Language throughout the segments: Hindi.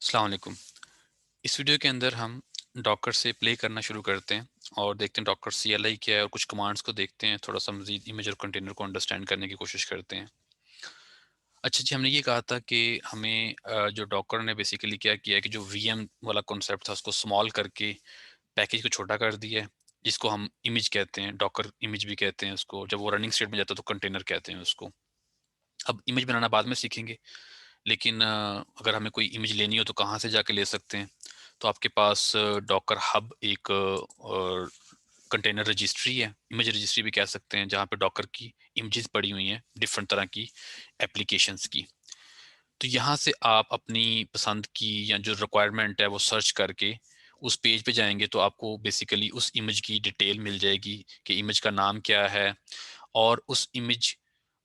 अस्सलाम वालेकुम। इस वीडियो के अंदर हम डॉकर से प्ले करना शुरू करते हैं और देखते हैं डॉकर CLI क्या है और कुछ कमांड्स को देखते हैं, थोड़ा सा मजीद इमेज और कंटेनर को अंडरस्टैंड करने की कोशिश करते हैं। अच्छा जी, हमने ये कहा था कि हमें जो डॉकर ने बेसिकली क्या किया है कि जो VM वाला कॉन्सेप्ट था उसको स्मॉल करके पैकेज को छोटा कर दिया है, जिसको हम इमेज कहते हैं, डॉकर इमेज भी कहते हैं उसको। जब वो रनिंग स्टेट में जाता है तो कंटेनर कहते हैं उसको। अब इमेज बनाना बाद में सीखेंगे, लेकिन अगर हमें कोई इमेज लेनी हो तो कहाँ से जाके ले सकते हैं? तो आपके पास डॉकर हब एक कंटेनर रजिस्ट्री है, इमेज रजिस्ट्री भी कह सकते हैं, जहाँ पे डॉकर की इमेजेस पड़ी हुई हैं डिफरेंट तरह की एप्लीकेशंस की। तो यहाँ से आप अपनी पसंद की या जो रिक्वायरमेंट है वो सर्च करके उस पेज पे जाएंगे तो आपको बेसिकली उस इमेज की डिटेल मिल जाएगी कि इमेज का नाम क्या है। और उस इमेज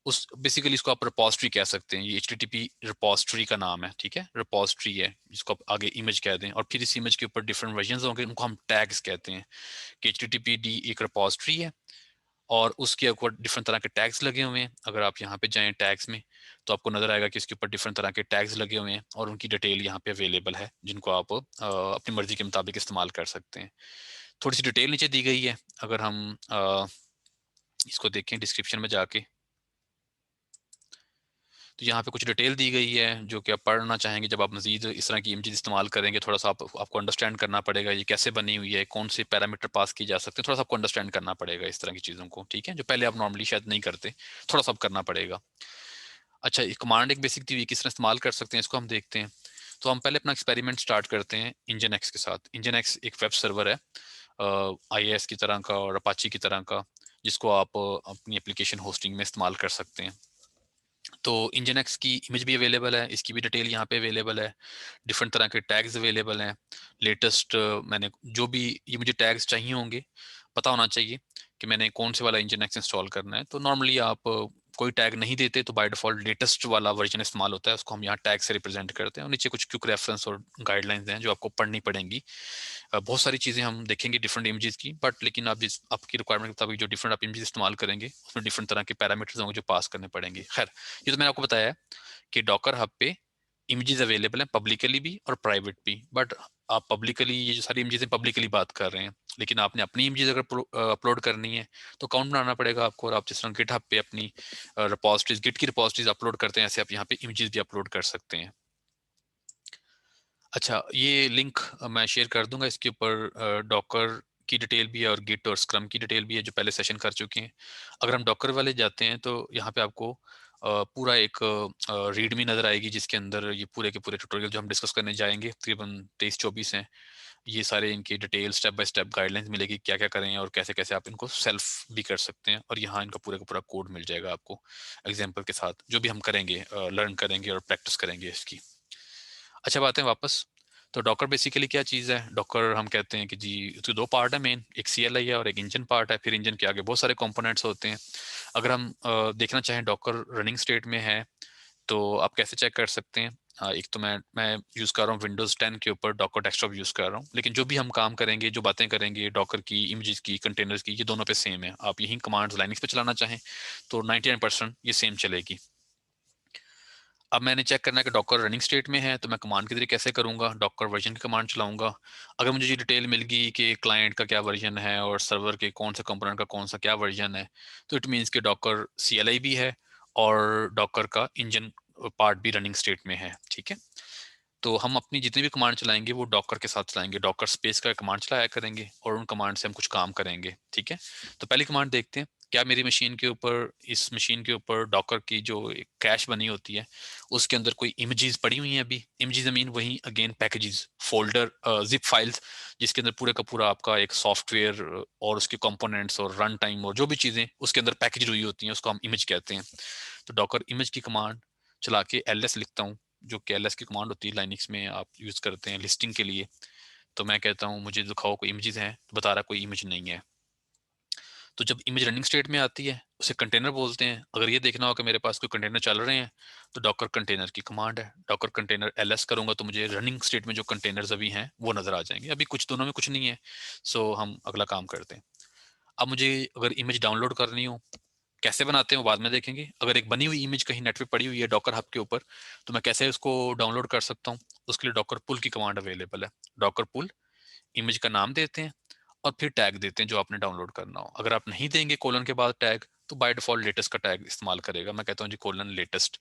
उस बेसिकली इसको आप रिपॉजिटरी कह सकते हैं, ये HTTP रिपॉजिटरी का नाम है, ठीक है, रिपॉजिटरी है जिसको आप आगे इमेज कह दें। और फिर इस इमेज के ऊपर डिफरेंट वर्जन होंगे, उनको हम टैग्स कहते हैं कि HTTPD एक रिपॉजिटरी है और उसके ऊपर डिफरेंट तरह के टैग्स लगे हुए हैं। अगर आप यहाँ पे जाएं टैग्स में तो आपको नजर आएगा कि इसके ऊपर डिफरेंट तरह के टैग्स लगे हुए हैं और उनकी डिटेल यहाँ पे अवेलेबल है, जिनको आप अपनी मर्जी के मुताबिक इस्तेमाल कर सकते हैं। थोड़ी सी डिटेल नीचे दी गई है, अगर हम इसको देखें डिस्क्रिप्शन में जाके, तो यहाँ पे कुछ डिटेल दी गई है जो कि आप पढ़ना चाहेंगे। जब आप मजीद इस तरह की इमेजेस इस्तेमाल करेंगे, थोड़ा सा आपको अंडरस्टैंड करना पड़ेगा ये कैसे बनी हुई है, कौन से पैरामीटर पास किए जा सकते हैं, थोड़ा सा आपको अंडरस्टैंड करना पड़ेगा इस तरह की चीज़ों को, ठीक है, जो पहले आप नॉर्मली शायद नहीं करते, थोड़ा सा अब करना पड़ेगा। अच्छा, ये कमांड एक बेसिक दी हुई किस तरह इस्तेमाल कर सकते हैं, इसको हम देखते हैं। तो हम पहले अपना एक्सपेरिमेंट स्टार्ट करते हैं इंजन एक्स के साथ। इंजन एक्स एक वेब सर्वर है, IIS की तरह का और अपाची की तरह का, जिसको आप अपनी एप्लीकेशन होस्टिंग में इस्तेमाल कर सकते हैं। तो इंजन एक्स की इमेज भी अवेलेबल है, इसकी भी डिटेल यहाँ पे अवेलेबल है, डिफरेंट तरह के टैग्स अवेलेबल हैं। लेटेस्ट मैंने जो भी ये मुझे टैग्स चाहिए होंगे, पता होना चाहिए कि मैंने कौन से वाला इंजन एक्स इंस्टॉल करना है। तो नॉर्मली आप कोई टैग नहीं देते तो बाय डिफॉल्ट लेटेस्ट वाला वर्जन इस्तेमाल होता है, उसको हम यहाँ टैग से रिप्रेजेंट करते हैं। और नीचे कुछ क्विक रेफरेंस और गाइडलाइंस हैं जो आपको पढ़नी पड़ेंगी। बहुत सारी चीज़ें हम देखेंगे डिफरेंट इमेजेस की, बट लेकिन आप जिस आपकी रिक्वायरमेंट के मुताबिक जो डिफरेंट आप इमेजेस इस्तेमाल करेंगे उसमें डिफरेंट तरह के पैरामीटर्स होंगे जो पास करने पड़ेंगे। खैर, ये तो मैंने आपको बताया है कि डॉकर हब पे इमेजेस अवेलेबल हैं पब्लिकली भी और प्राइवेट भी। बट आप पब्लिकली ये जो सारी इमेजेस पब्लिकली बात कर रहे हैं, लेकिन आपने अपनी इमेजेस अगर अपलोड करनी है तो अकाउंट बनाना पड़ेगा आपको। और आप जिस तरह गिटहब पे अपनी रिपॉजिटरीज गिट की रिपॉजिटरीज अपलोड करते हैं, ऐसे आप यहाँ पे इमेजेस भी अपलोड कर सकते हैं। अच्छा, ये लिंक मैं शेयर कर दूंगा, इसके ऊपर डॉकर की डिटेल भी है और गिट और स्क्रम की डिटेल भी है जो पहले सेशन कर चुके हैं। अगर हम डॉकर वाले जाते हैं तो यहाँ पे आपको पूरा एक रीडमी नज़र आएगी, जिसके अंदर ये पूरे के पूरे ट्यूटोरियल जो हम डिस्कस करने जाएंगे तकरीबन 23-24 हैं, ये सारे इनके detail step by step guidelines मिलेगी क्या क्या करें और कैसे कैसे आप इनको सेल्फ भी कर सकते हैं। और यहाँ इनका पूरा का पूरा कोड मिल जाएगा आपको एग्जाम्पल के साथ, जो भी हम करेंगे लर्न करेंगे और प्रैक्टिस करेंगे इसकी। अच्छा, बात है वापस। तो डॉकर बेसिकली क्या चीज़ है? डॉकर हम कहते हैं कि जी इसके दो पार्ट है मेन, एक CLI है और एक इंजन पार्ट है। फिर इंजन के आगे बहुत सारे कंपोनेंट्स होते हैं। अगर हम देखना चाहें डॉकर रनिंग स्टेट में है तो आप कैसे चेक कर सकते हैं? एक तो मैं यूज़ कर रहा हूँ विंडोज़ 10 के ऊपर डॉकर डेस्कटॉप यूज़ कर रहा हूँ, लेकिन जो भी हम काम करेंगे, जो बातें करेंगे डॉकर की, इमेजेस की, कंटेनर्स की, ये दोनों पे सेम है। आप यही कमांड्स लाइनक्स पे चलाना चाहें तो 99% ये सेम चलेगी। अब मैंने चेक करना है कि डॉकर रनिंग स्टेट में है तो मैं कमांड के जरिए कैसे करूंगा, डॉकर वर्जन की कमांड चलाऊंगा। अगर मुझे ये डिटेल मिल गई कि क्लाइंट का क्या वर्जन है और सर्वर के कौन सा कंपोनेंट का कौन सा क्या वर्जन है, तो इट मीन्स कि डॉकर CLI भी है और डॉकर का इंजन पार्ट भी रनिंग स्टेट में है, ठीक है। तो हम अपनी जितनी भी कमांड चलाएंगे वो डॉकर के साथ चलाएंगे, डॉकर स्पेस का कमांड चलाया करेंगे और उन कमांड से हम कुछ काम करेंगे, ठीक है। तो पहली कमांड देखते हैं। क्या मेरी मशीन के ऊपर, इस मशीन के ऊपर डॉकर की जो कैश बनी होती है उसके अंदर कोई इमेजेस पड़ी हुई हैं? अभी इमेजेस मीन वही again packages, folder, zip files, जिसके अंदर पूरे का पूरा आपका एक सॉफ्टवेयर और उसके कंपोनेंट्स और रन टाइम और जो भी चीज़ें उसके अंदर पैकेज हुई होती हैं उसको हम इमेज कहते हैं। तो डॉकर इमेज की कमांड चला के LS लिखता हूँ, जो कि LS की कमांड होती है लाइनिक्स में आप यूज करते हैं लिस्टिंग के लिए। तो मैं कहता हूँ मुझे दिखाओ कोई इमेजेस हैं, तो बता रहा कोई इमेज नहीं है। तो जब इमेज रनिंग स्टेट में आती है उसे कंटेनर बोलते हैं। अगर ये देखना हो कि मेरे पास कोई कंटेनर चल रहे हैं तो डॉकर कंटेनर की कमांड है, डॉकर कंटेनर LS करूंगा तो मुझे रनिंग स्टेट में जो कंटेनर्स अभी हैं वो नजर आ जाएंगे। अभी कुछ दोनों में कुछ नहीं है, सो हम अगला काम करते हैं। अब मुझे अगर इमेज डाउनलोड करनी हो, कैसे बनाते हैं वो बाद में देखेंगे। अगर एक बनी हुई इमेज कहीं नेट पे पड़ी हुई है डॉकर हब के ऊपर तो मैं कैसे उसको डाउनलोड कर सकता हूँ उसके लिए डॉकर पुल की कमांड अवेलेबल है। डॉकर पुल, इमेज का नाम देते हैं और फिर टैग देते हैं जो आपने डाउनलोड करना हो। अगर आप नहीं देंगे कोलन के बाद टैग, तो बाय डिफॉल्ट लेटेस्ट का टैग इस्तेमाल करेगा। मैं कहता हूँ जी कोलन लेटेस्ट,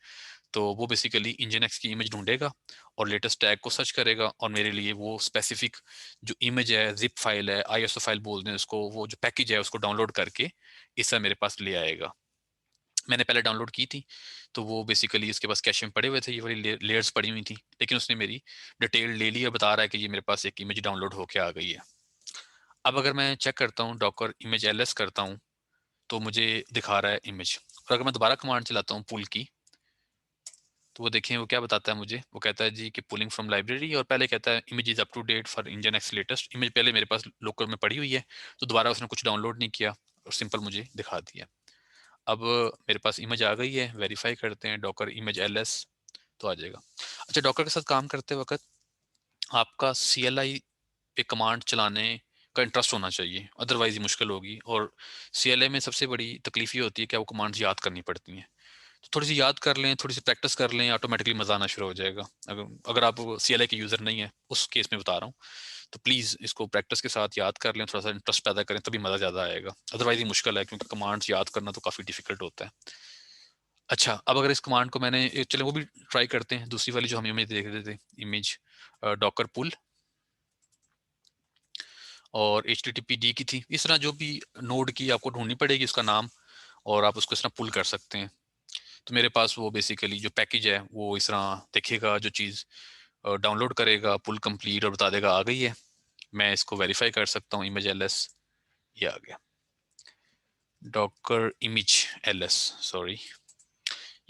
तो वो बेसिकली इंजन एक्स की इमेज ढूंढेगा और लेटेस्ट टैग को सर्च करेगा और मेरे लिए वो स्पेसिफिक जो इमेज है, जिप फाइल है, आईएसओ फाइल बोलते हैं उसको, वो जो पैकेज है उसको डाउनलोड करके इस तरह मेरे पास ले आएगा। मैंने पहले डाउनलोड की थी, तो वो बेसिकली इसके पास कैश में पड़े हुए थे, ये वाली लेयर्स पड़ी हुई थी, लेकिन उसने मेरी डिटेल ले ली और बता रहा है कि ये मेरे पास एक इमेज डाउनलोड होके आ गई है। अब अगर मैं चेक करता हूँ, डॉकर इमेज एलएस करता हूँ, तो मुझे दिखा रहा है इमेज। और अगर मैं दोबारा कमांड चलाता हूँ पुल की, तो वो देखें वो क्या बताता है मुझे। वो कहता है जी कि पुलिंग फ्रॉम लाइब्रेरी, और पहले कहता है image is up to date for nginx latest. Image पहले मेरे पास लोकल में पड़ी हुई है, तो दोबारा उसने कुछ डाउनलोड नहीं किया और सिंपल मुझे दिखा दिया। अब मेरे पास इमेज आ गई है, वेरीफाई करते हैं डॉकर इमेज एलएस, तो आ जाएगा। अच्छा, डॉकर के साथ काम करते वक्त आपका सीएलआई पे कमांड चलाने का इंटरेस्ट होना चाहिए, अदरवाइज ये मुश्किल होगी। और सीएलआई में सबसे बड़ी तकलीफ ये होती है कि आपको कमांड्स याद करनी पड़ती हैं। तो थोड़ी सी याद कर लें, थोड़ी सी प्रैक्टिस कर लें, ऑटोमेटिकली मजा आना शुरू हो जाएगा। अगर अगर आप सीएलआई के यूजर नहीं है, उस केस में बता रहा हूँ, तो प्लीज इसको प्रैक्टिस के साथ याद कर लें, थोड़ा सा इंटरेस्ट पैदा करें, तभी मजा ज्यादा आएगा। अदरवाइज ये मुश्किल है, क्योंकि कमांड्स याद करना तो काफी डिफिकल्ट होता है। अच्छा, अब अगर इस कमांड को मैंने चले वो भी ट्राई करते हैं, दूसरी वाली जो हम इमेज देख रहे थे, इमेज डॉकर पुल और HTTPD की थी। इस तरह जो भी नोड की आपको ढूंढनी पड़ेगी उसका नाम, और आप उसको इस तरह पुल कर सकते हैं। तो मेरे पास वो बेसिकली जो पैकेज है वो इस तरह देखेगा, जो चीज़ डाउनलोड करेगा, पुल कंप्लीट, और बता देगा आ गई है। मैं इसको वेरीफाई कर सकता हूँ, इमेज एलएस, ये आ गया। डॉकर इमेज एलएस, सॉरी,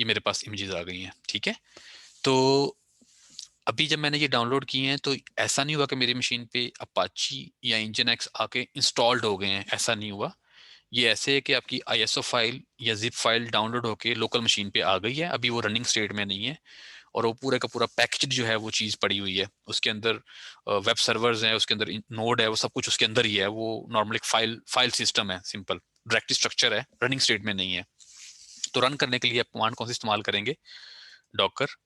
ये मेरे पास इमेजेस आ गई हैं। ठीक है, तो अभी जब मैंने ये डाउनलोड किए हैं, तो ऐसा नहीं हुआ कि मेरी मशीन पे अपाची या इंजन एक्स आके इंस्टॉल्ड हो गए हैं, ऐसा नहीं हुआ। ये ऐसे है कि आपकी आईएसओ फाइल या जिप फाइल डाउनलोड होके लोकल मशीन पे आ गई है, अभी वो रनिंग स्टेट में नहीं है। और वो पूरा का पूरा पैकेज जो है वो चीज़ पड़ी हुई है उसके अंदर। वेब सर्वर्स हैं उसके अंदर, नोड है, वो सब कुछ उसके अंदर ही है। वो नॉर्मल एक फाइल सिस्टम है, सिंपल डायरेक्टरी स्ट्रक्चर है, रनिंग स्टेट में नहीं है। तो रन करने के लिए आप कमांड कौन सी इस्तेमाल करेंगे? डॉकर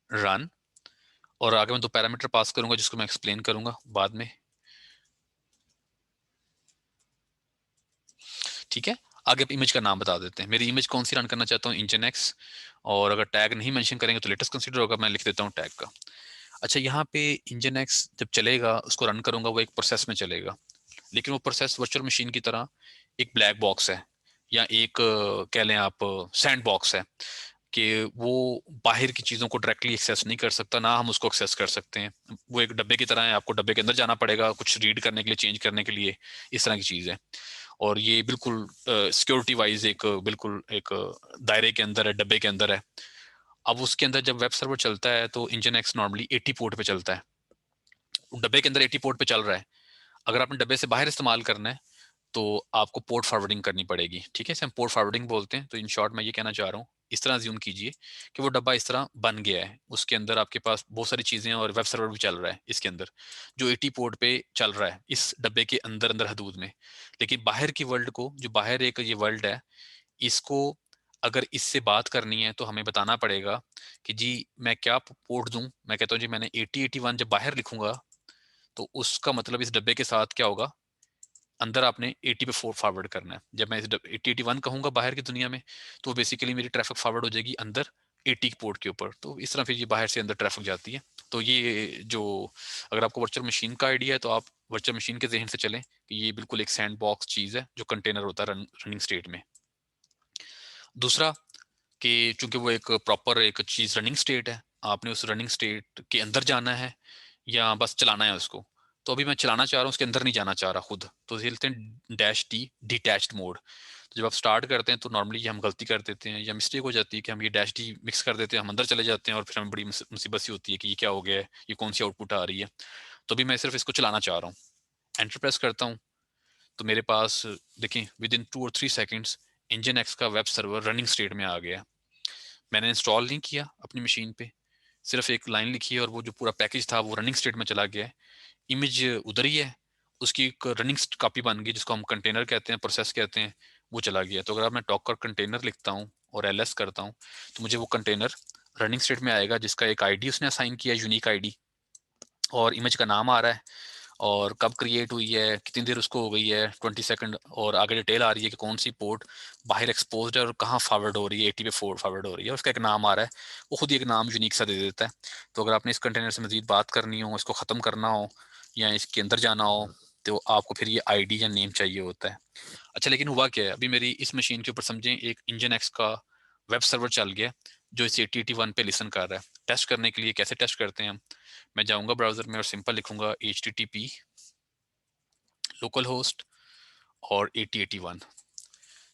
रन, और आगे मैं दो पैरामीटर पास करूंगा जिसको मैं एक्सप्लेन करूंगा बाद में। ठीक है, आगे आप इमेज का नाम बता देते हैं। मेरी इमेज कौन सी रन करना चाहता हूँ? Engine x. और अगर टैग नहीं मेंशन करेंगे तो लेटेस्ट कंसीडर होगा, मैं लिख देता हूँ टैग का। अच्छा, यहाँ पे इंजन एक्स जब चलेगा, उसको रन करूंगा, वो एक प्रोसेस में चलेगा, लेकिन वो प्रोसेस वर्चुअल मशीन की तरह एक ब्लैक बॉक्स है, या एक कह लें आप सैंड बॉक्स है, कि वो बाहर की चीज़ों को डायरेक्टली एक्सेस नहीं कर सकता, ना हम उसको एक्सेस कर सकते हैं। वो एक डब्बे की तरह है, आपको डब्बे के अंदर जाना पड़ेगा कुछ रीड करने के लिए, चेंज करने के लिए, इस तरह की चीज़ है। और ये बिल्कुल सिक्योरिटी वाइज एक बिल्कुल एक दायरे के अंदर है, डब्बे के अंदर है। अब उसके अंदर जब वेब सर्वर चलता है तो इंजन एक्स नॉर्मली 80 पोर्ट पे चलता है, डब्बे के अंदर 80 पोर्ट पे चल रहा है। अगर आपने डब्बे से बाहर इस्तेमाल करना है तो आपको पोर्ट फॉरवर्डिंग करनी पड़ेगी। ठीक है, इसे हम पोर्ट फॉरवर्डिंग बोलते हैं। तो इन शॉर्ट मैं ये कहना चाह रहा हूँ, इस तरह ज्यूम कीजिए कि वो डब्बा इस तरह बन गया है, उसके अंदर आपके पास बहुत सारी चीजें हैं और वेब सर्वर भी चल रहा है इसके अंदर, जो 80 पोर्ट पे चल रहा है इस डब्बे के अंदर अंदर हदूद में। लेकिन बाहर की वर्ल्ड को, जो बाहर एक ये वर्ल्ड है, इसको अगर इससे बात करनी है तो हमें बताना पड़ेगा कि जी मैं क्या पोर्ट दूं। मैं कहता हूँ जी मैंने 8081 जब बाहर लिखूंगा, तो उसका मतलब इस डब्बे के साथ क्या होगा, अंदर आपने 80 पे फॉरवर्ड करना है। जब मैं इस 8081 कहूंगा बाहर की दुनिया में, तो बेसिकली मेरी ट्रैफिक फॉरवर्ड हो जाएगी अंदर 80 पोर्ट के ऊपर। तो इस तरह फिर ये बाहर से अंदर ट्रैफिक जाती है। तो ये जो, अगर आपको वर्चुअल मशीन का आइडिया है तो आप वर्चुअल मशीन के जहन से चलें कि ये बिल्कुल एक सैंड बॉक्स चीज है जो कंटेनर होता है रनिंग स्टेट में। दूसरा, कि चूंकि वो एक प्रॉपर एक चीज रनिंग स्टेट है, आपने उस रनिंग स्टेट के अंदर जाना है या बस चलाना है उसको। तो अभी मैं चलाना चाह रहा हूँ, उसके अंदर नहीं जाना चाह रहा खुद, तो हिलते हैं डैश डी, डिटैच्ड मोड। तो जब आप स्टार्ट करते हैं तो नॉर्मली ये हम गलती कर देते हैं या मिस्टेक हो जाती है कि हम ये डैश डी मिक्स कर देते हैं, हम अंदर चले जाते हैं और फिर हमें बड़ी मुसीबत सी होती है कि ये क्या हो गया है, ये कौन सी आउटपुट आ रही है। तो अभी मैं सिर्फ इसको चलाना चाह रहा हूँ, एंटर प्रेस करता हूँ, तो मेरे पास देखिए विद इन 2 और 3 सेकेंड्स इंजन एक्स का वेब सर्वर रनिंग स्टेट में आ गया। मैंने इंस्टॉल नहीं किया अपनी मशीन पे, सिर्फ एक लाइन लिखी है और वो जो पूरा पैकेज था वो रनिंग स्टेट में चला गया है। इमेज उधर ही है, उसकी एक रनिंग कॉपी बन गई जिसको हम कंटेनर कहते हैं, प्रोसेस कहते हैं, वो चला गया। तो अगर मैं डॉकर कंटेनर लिखता हूँ और एलएस करता हूँ, तो मुझे वो कंटेनर रनिंग स्टेट में आएगा जिसका एक आईडी उसने असाइन किया, यूनिक आईडी। और इमेज का नाम आ रहा है और कब क्रिएट हुई है, कितनी देर उसको हो गई है, 20 सेकंड, और आगे डिटेल आ रही है कि कौन सी पोर्ट बाहर एक्सपोज्ड है और कहाँ फॉरवर्ड हो रही है, 80 पे फॉरवर्ड हो रही है, उसका एक नाम आ रहा है। वो खुद ही एक नाम यूनिक सा दे देता है। तो अगर आपने इस कंटेनर से मजीद बात करनी हो, इसको ख़त्म करना हो या इसके अंदर जाना हो, तो आपको फिर ये आईडी या नेम चाहिए होता है। अच्छा, लेकिन हुआ क्या है, अभी मेरी इस मशीन के ऊपर समझें एक इंजन एक्स का वेब सर्वर चल गया जो इस 8081 पे लिसन कर रहा है। टेस्ट करने के लिए कैसे टेस्ट करते हैं हम, मैं जाऊंगा ब्राउजर में और सिंपल लिखूंगा HTTP लोकल होस्ट और 8081।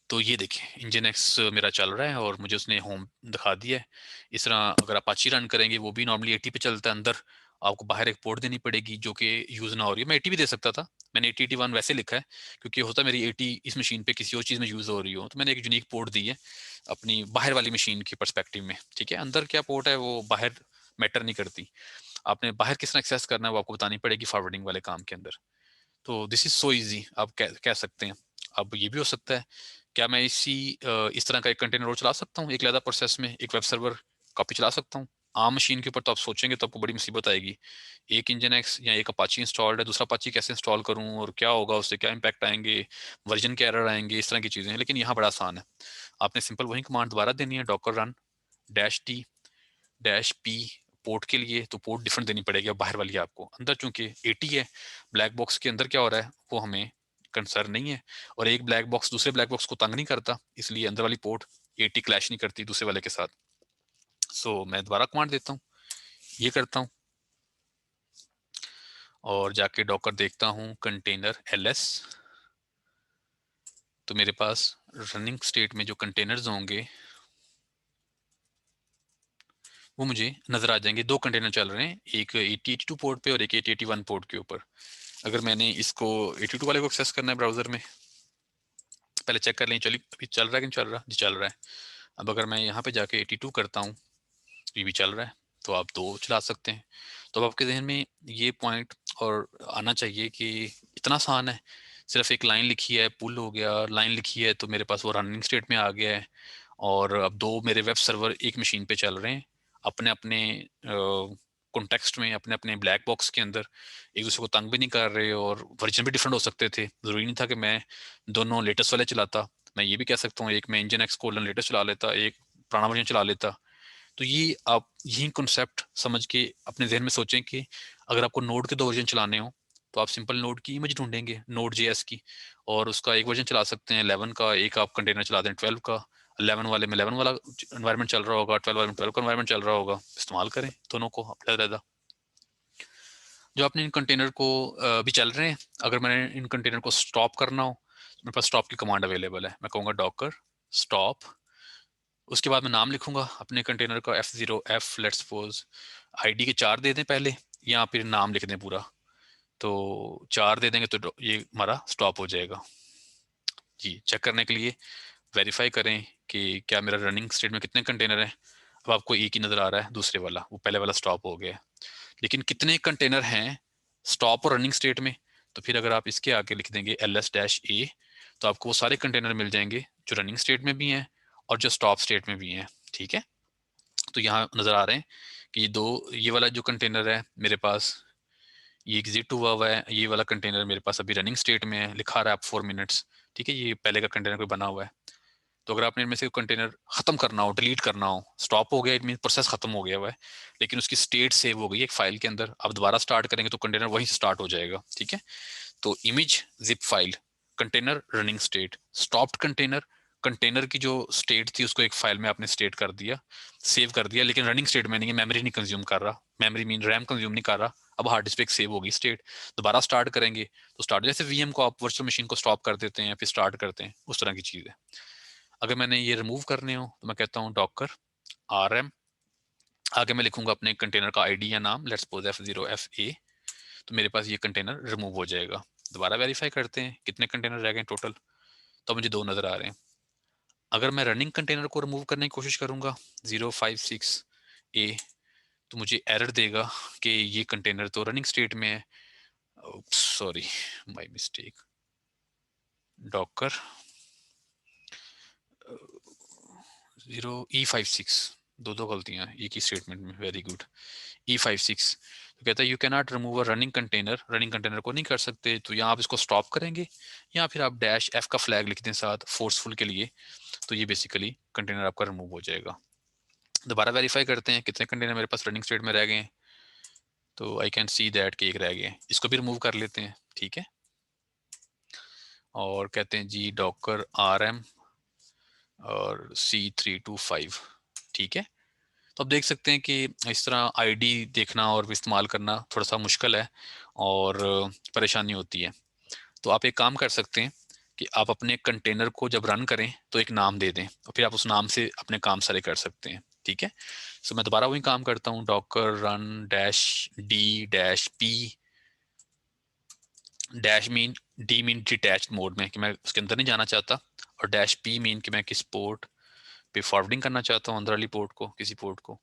तो ये देखिए इंजन एक्स मेरा चल रहा है और मुझे उसने होम दिखा दिया है। इस तरह अगर अपाची रन करेंगे, वो भी नॉर्मली 80 पे चलता है, अंदर आपको बाहर एक पोर्ट देनी पड़ेगी जो कि यूज़ ना हो रही है। मैं 80 भी दे सकता था, मैंने 8081 वैसे लिखा है क्योंकि होता मेरी 80 इस मशीन पे किसी और चीज़ में यूज़ हो रही हो, तो मैंने एक यूनिक पोर्ट दी है अपनी बाहर वाली मशीन की पर्सपेक्टिव में। ठीक है, अंदर क्या पोर्ट है वो बाहर मैटर नहीं करती, आपने बाहर किस तरह एक्सेस करना है वो आपको बतानी पड़ेगी फॉरवर्डिंग वाले काम के अंदर। तो दिस इज सो इजी, आप कह सकते हैं। अब ये भी हो सकता है, क्या मैं इस तरह का एक कंटेनर और चला सकता हूँ एक अलग प्रोसेस में, एक वेब सर्वर कॉपी चला सकता हूँ आम मशीन के ऊपर? तो आप सोचेंगे तो आपको बड़ी मुसीबत आएगी। एक इंजन एक्स या एक अपाची इंस्टॉल्ड है, दूसरा अपाची कैसे इंस्टॉल करूँ और क्या होगा, उससे क्या इंपैक्ट आएंगे, वर्जन के एरर आएंगे, इस तरह की चीज़ें हैं। लेकिन यहाँ बड़ा आसान है, आपने सिंपल वही कमांड दोबारा देनी है, Docker run -t -p port के लिए, तो पोर्ट डिफरेंट देनी पड़ेगी। अब बाहर वाली आपको, अंदर चूंकि 80 है, ब्लैक बॉक्स के अंदर क्या हो रहा है वो हमें कंसर्न नहीं है, और एक ब्लैक बॉक्स दूसरे ब्लैक बॉक्स को तंग नहीं करता, इसलिए अंदर वाली पोर्ट 80 क्लैश नहीं करती दूसरे वाले के साथ। सो मैं दोबारा कमांड देता हूँ, ये करता हूँ और जाके डॉकर देखता हूँ कंटेनर ls, तो मेरे पास रनिंग स्टेट में जो कंटेनर्स होंगे वो मुझे नजर आ जाएंगे। दो कंटेनर चल रहे हैं, एक 8082 पोर्ट पे और एक 8081 पोर्ट के ऊपर। अगर मैंने इसको 82 वाले को एक्सेस करना है ब्राउजर में, पहले चेक कर लें चलिए अभी चल रहा है कि नहीं चल रहा। जी चल रहा है। अब अगर मैं यहाँ पे जाके 82 करता हूँ तो ये भी चल रहा है, तो आप दो चला सकते हैं। तो अब आपके जहन में ये पॉइंट और आना चाहिए कि इतना आसान है, सिर्फ एक लाइन लिखी है पुल हो गया, लाइन लिखी है तो मेरे पास वो रनिंग स्टेट में आ गया है। और अब दो मेरे वेब सर्वर एक मशीन पे चल रहे हैं, अपने अपने कॉन्टेक्स्ट में, अपने अपने ब्लैक बॉक्स के अंदर, एक दूसरे को तंग भी नहीं कर रहे, और वर्जन भी डिफरेंट हो सकते थे, ज़रूरी नहीं था कि मैं दोनों लेटेस्ट वाले चलाता। मैं ये भी कह सकता हूँ एक मैं इंजन एक्स कोलन लेटेस्ट चला लेता, एक पुराना वर्जन चला लेता। तो ये आप यही कॉन्सेप्ट समझ के अपने जहन में सोचें कि अगर आपको नोड के दो वर्जन चलाने हो तो आप सिंपल नोड की इमेज ढूंढेंगे, नोड जेएस की, और उसका एक वर्जन चला सकते हैं 11 का, एक आप कंटेनर चला दें 12 का। 11 वाले में 11 वाला एनवायरनमेंट चल रहा होगा, 12 वाले में 12 का एनवायरनमेंट चल रहा होगा, इस्तेमाल करें दोनों को अलग। जो आपने इन कंटेनर को भी चल रहे हैं, अगर मैंने इन कंटेनर को स्टॉप करना हो तो मेरे पास स्टॉप की कमांड अवेलेबल है। मैं कहूँगा डॉकर स्टॉप, उसके बाद मैं नाम लिखूंगा अपने कंटेनर का F0F, लेट्स सपोज आईडी के 4 दे दें पहले, या फिर नाम लिख दें पूरा, तो 4 दे देंगे तो ये हमारा स्टॉप हो जाएगा। जी चेक करने के लिए वेरीफाई करें कि क्या मेरा रनिंग स्टेट में कितने कंटेनर हैं। अब आपको एक ही नज़र आ रहा है, दूसरे वाला वो पहले वाला स्टॉप हो गया, लेकिन कितने कंटेनर हैं स्टॉप और रनिंग स्टेट में? तो फिर अगर आप इसके आगे लिख देंगे ls-a, तो आपको वो सारे कंटेनर मिल जाएंगे जो रनिंग स्टेट में भी हैं और जो स्टॉप स्टेट में भी हैं। ठीक है, तो यहाँ नज़र आ रहे हैं कि ये वाला जो कंटेनर है मेरे पास, ये एग्जिट हुआ है, ये वाला कंटेनर मेरे पास अभी रनिंग स्टेट में है, लिखा रहा है आप 4 मिनट्स। ठीक है, ये पहले का कंटेनर कोई बना हुआ है। तो अगर आपने इनमें से कंटेनर खत्म करना हो, डिलीट करना हो, स्टॉप हो गया इट मीन प्रोसेस खत्म हो गया हुआ है, लेकिन उसकी स्टेट सेव हो गई एक फाइल के अंदर, अब दोबारा स्टार्ट करेंगे तो कंटेनर वहीं से स्टार्ट हो जाएगा। ठीक है, तो image zip file, container running state, stopped container, container की जो स्टेट थी उसको एक फाइल में आपने स्टेट कर दिया, सेव कर दिया, लेकिन रनिंग स्टेट में नहीं है, मेमोरी नहीं कंज्यूम कर रहा, मेमोरी मीन रैम कंज्यूम नहीं कर रहा। अब हार्ड डिस्क पे सेव होगी स्टेट, दोबारा स्टार्ट करेंगे तो स्टार्ट, जैसे वीएम को आप वर्चुअल मशीन को स्टॉप कर देते हैं फिर स्टार्ट करते हैं, उस तरह की चीज़ है। अगर मैंने ये रिमूव करने हो तो मैं कहता हूँ डॉकर rm, आगे मैं लिखूंगा अपने कंटेनर का आईडी या नाम, लेट्स सपोज F0FA, तो मेरे पास ये कंटेनर रिमूव हो जाएगा। दोबारा वेरीफाई करते हैं कितने कंटेनर रह गए टोटल, तो मुझे दो नजर आ रहे हैं। अगर मैं रनिंग कंटेनर को रिमूव करने की कोशिश करूंगा 056A, तो मुझे एरर देगा कि ये कंटेनर तो रनिंग स्टेट में है। Sorry, my mistake, Docker 0E56, दो दो गलतियां एक ही स्टेटमेंट में, वेरी गुड। E56, तो कहता है you can not remove a running container को नहीं कर सकते, तो यहाँ आप इसको स्टॉप करेंगे या फिर आप डैश एफ का फ्लैग लिख दें साथ फोर्सफुल के लिए, तो ये बेसिकली कंटेनर आपका रिमूव हो जाएगा। दोबारा वेरीफाई करते हैं कितने कंटेनर मेरे पास रनिंग स्टेट में रह गए हैं, तो आई कैन सी दैट कि एक रह गए हैं, इसको भी रिमूव कर लेते हैं, ठीक है। और कहते हैं जी डॉकर RM और C325, ठीक है। तो आप देख सकते हैं कि इस तरह आईडी देखना और इस्तेमाल करना थोड़ा सा मुश्किल है और परेशानी होती है। तो आप एक काम कर सकते हैं कि आप अपने कंटेनर को जब रन करें तो एक नाम दे दें और फिर आप उस नाम से अपने काम सारे कर सकते हैं, ठीक है। सो मैं दोबारा वही काम करता हूँ, Docker run dash D dash P, dash mean D mean detached mode में कि मैं उसके अंदर नहीं जाना चाहता, और डैश पी मीन कि मैं किस पोर्ट पे फॉरवर्डिंग करना चाहता हूँ अंदर वाली पोर्ट को, किसी पोर्ट को,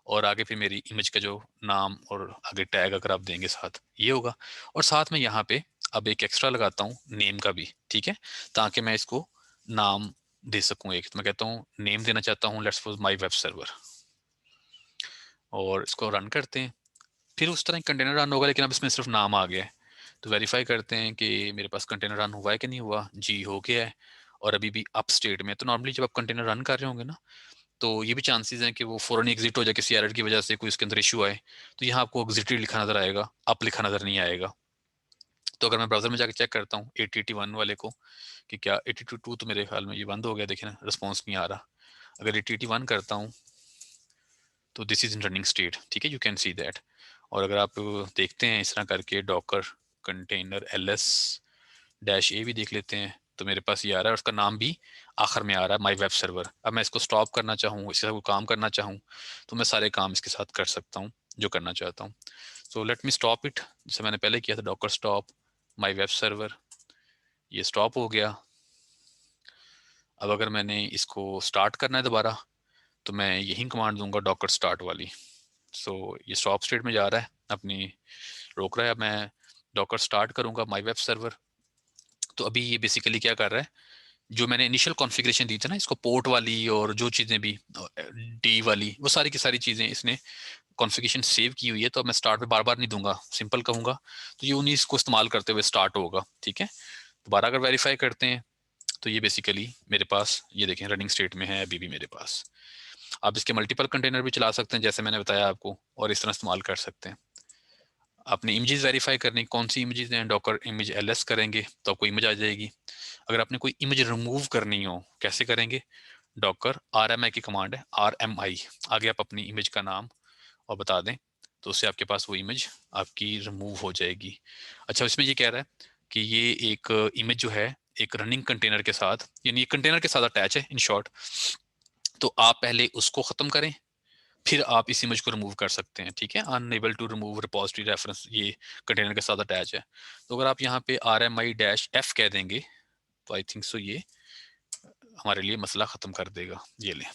और आगे फिर मेरी इमेज का जो नाम और आगे टैग अगर आप देंगे साथ ये होगा। और साथ में यहाँ पे अब एक एक्स्ट्रा लगाता हूँ नेम का भी, ठीक है, ताकि मैं इसको नाम दे सकूँ। एक तो मैं कहता हूँ नेम देना चाहता हूँ, let's suppose my web server, और इसको रन करते हैं। फिर उस तरह कंटेनर रन होगा लेकिन अब इसमें सिर्फ नाम आ गया है, तो वेरीफाई करते हैं कि मेरे पास कंटेनर रन हुआ है कि नहीं हुआ। जी हो गया है, और अभी भी अप स्टेट में। तो नॉर्मली जब आप कंटेनर रन कर रहे होंगे ना, तो ये भी चांसेस हैं कि वो फौरन एग्जिट हो जाए किसी एरर की वजह से, कोई उसके अंदर इशू आए, तो यहाँ आपको एग्जिटेड लिखा नजर आएगा, अप लिखा नजर नहीं आएगा। तो अगर मैं ब्राउजर में जाकर चेक करता हूँ 8081 वाले को कि क्या 82 तो मेरे ख्याल में ये बंद हो गया, देखें ना रिस्पॉन्स नहीं आ रहा। अगर 8081 करता हूँ तो this is in running state, ठीक है, यू कैन सी दैट। और अगर आप देखते हैं इस तरह करके डॉकर कंटेनर LS डैश ए भी देख लेते हैं, तो मेरे पास ये आ रहा है, उसका नाम भी आखिर में आ रहा है माई वेब सर्वर। अब मैं इसको स्टॉप करना चाहूँ, इसके साथ कोई काम करना चाहूँ, तो मैं सारे काम इसके साथ कर सकता हूँ जो करना चाहता हूँ। So let me stop it, जैसे मैंने पहले किया था Docker stop my web server, ये स्टॉप हो गया। अब अगर मैंने इसको स्टार्ट करना है दोबारा, तो मैं यही कमांड दूंगा डॉकर स्टार्ट वाली। सो ये स्टॉप स्टेट में जा रहा है, अपनी रोक रहा है। अब मैं डॉकर स्टार्ट करूंगा माई वेब सर्वर, तो अभी ये बेसिकली क्या कर रहा है, जो मैंने इनिशियल कॉन्फ़िगरेशन दी थी ना इसको, पोर्ट वाली और जो चीज़ें भी डी वाली, वो सारी की सारी चीज़ें इसने कॉन्फ़िगरेशन सेव की हुई है। तो अब मैं स्टार्ट पे बार बार नहीं दूंगा, सिंपल कहूंगा, तो ये उन्हीं इसको इस्तेमाल करते हुए स्टार्ट होगा, ठीक है। दोबारा अगर वेरीफाई करते हैं तो ये बेसिकली मेरे पास, ये देखें रनिंग स्टेट में है अभी भी मेरे पास। आप इसके मल्टीपल कंटेनर भी चला सकते हैं जैसे मैंने बताया आपको, और इस तरह इस्तेमाल कर सकते हैं। आपने इमेजेस वेरीफाई करनी, कौन सी इमेजेस हैं, डॉकर इमेज LS करेंगे तो आपको इमेज आ जाएगी। अगर आपने कोई इमेज रिमूव करनी हो कैसे करेंगे, डॉकर RMI की कमांड है, RMI, आगे आप अपनी इमेज का नाम और बता दें, तो उससे आपके पास वो इमेज आपकी रिमूव हो जाएगी। अच्छा, इसमें ये कह रहा है कि ये एक इमेज जो है एक रनिंग कंटेनर के साथ, यानी कंटेनर के साथ अटैच है इन शॉर्ट, तो आप पहले उसको खत्म करें फिर आप इस इमेज को रिमूव कर सकते हैं, ठीक है। Unable to remove repository reference, ये कंटेनर के साथ अटैच है। तो अगर आप यहाँ पे RMI-F कह देंगे तो आई थिंक सो ये हमारे लिए मसला खत्म कर देगा। ये ले,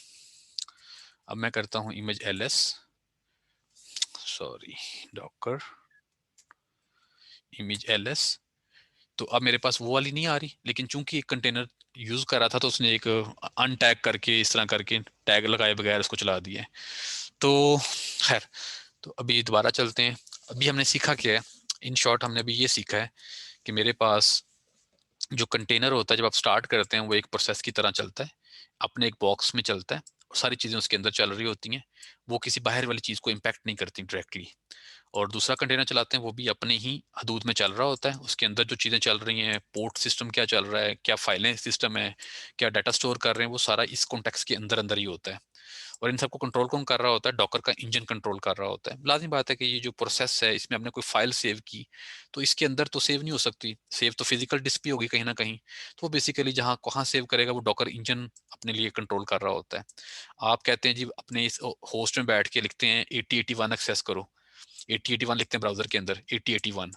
अब मैं करता हूँ image LS, sorry Docker image LS, तो अब मेरे पास वो वाली नहीं आ रही, लेकिन चूंकि एक कंटेनर यूज कर रहा था तो उसने एक अनटैग करके इस तरह करके टैग लगाए बगैर उसको चला दिया है। तो खैर, तो अभी दोबारा चलते हैं। अभी हमने सीखा क्या है, इन शॉर्ट हमने अभी ये सीखा है कि मेरे पास जो कंटेनर होता है जब आप स्टार्ट करते हैं वो एक प्रोसेस की तरह चलता है, अपने एक बॉक्स में चलता है और सारी चीज़ें उसके अंदर चल रही होती हैं, वो किसी बाहर वाली चीज़ को इम्पैक्ट नहीं करती डायरेक्टली। और दूसरा कंटेनर चलाते हैं वो भी अपने ही हदूद में चल रहा होता है, उसके अंदर जो चीज़ें चल रही हैं, पोर्ट सिस्टम क्या चल रहा है, क्या फाइलें सिस्टम है, क्या डाटा स्टोर कर रहे हैं, वो सारा इस कॉन्टेक्स्ट के अंदर अंदर ही होता है। और इन सबको कंट्रोल कौन कर रहा होता है, डॉकर का इंजन कंट्रोल कर रहा होता है। लाजिम बात है कि ये जो प्रोसेस है इसमें हमने कोई फाइल सेव की तो इसके अंदर तो सेव नहीं हो सकती, सेव तो फिजिकल डिस्क भी होगी कहीं ना कहीं, तो वो बेसिकली जहाँ कहाँ सेव करेगा वो डॉकर इंजन अपने लिए कंट्रोल कर रहा होता है। आप कहते हैं जी अपने इस होस्ट में बैठ के लिखते हैं 8081 एक्सेस करो, 8081 लिखते हैं ब्राउजर के अंदर 8081,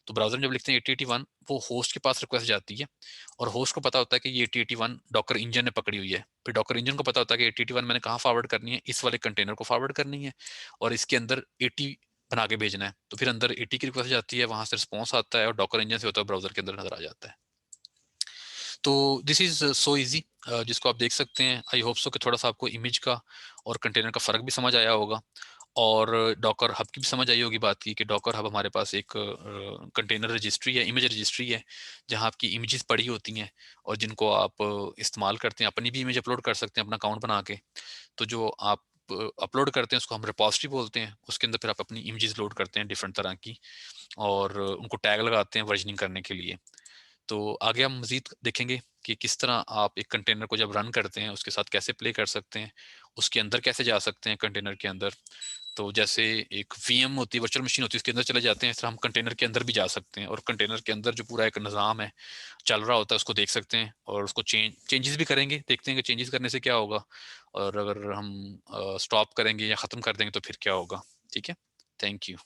तो ब्राउजर में जब लिखते हैं 8081 वो होस्ट के पास रिक्वेस्ट जाती है, और होस्ट को पता होता है कि ये 8081 डॉकर इंजन ने पकड़ी हुई है, फिर डॉकर इंजन को पता होता है कि 8081 मैंने कहाँ फॉरवर्ड करनी है, इस वाले कंटेनर को फॉरवर्ड करनी है और इसके अंदर 80 बना के भेजना है, तो फिर अंदर 80 की रिक्वेस्ट जाती है, वहां से रिस्पॉन्स आता है और डॉकर इंजन से होता है ब्राउजर के अंदर नजर आ जाता है। तो दिस इज सो इजी, जिसको आप देख सकते हैं। आई होप सो कि थोड़ा सा आपको इमेज का और कंटेनर का फर्क भी समझ आया होगा। और डॉकर हब की भी समझ आई होगी बात की कि डॉकर हब हमारे पास एक कंटेनर रजिस्ट्री है, इमेज रजिस्ट्री है, जहां आपकी इमेजेस पड़ी होती हैं और जिनको आप इस्तेमाल करते हैं, अपनी भी इमेज अपलोड कर सकते हैं अपना अकाउंट बना के। तो जो आप अपलोड करते हैं उसको हम रिपॉजिटरी बोलते हैं, उसके अंदर फिर आप अपनी इमेजेस लोड करते हैं डिफरेंट तरह की, और उनको टैग लगाते हैं वर्जनिंग करने के लिए। तो आगे हम मज़ीद देखेंगे कि किस तरह आप एक कंटेनर को जब रन करते हैं उसके साथ कैसे प्ले कर सकते हैं, उसके अंदर कैसे जा सकते हैं कंटेनर के अंदर। तो जैसे एक वीएम होती है, वर्चुअल मशीन होती है, उसके अंदर चले जाते हैं, इस तरह हम कंटेनर के अंदर भी जा सकते हैं और कंटेनर के अंदर जो पूरा एक निज़ाम है चल रहा होता है उसको देख सकते हैं, और उसको चेंजेस भी करेंगे, देखते हैं कि चेंजेस करने से क्या होगा, और अगर हम स्टॉप करेंगे या ख़त्म कर देंगे तो फिर क्या होगा। ठीक है, थैंक यू।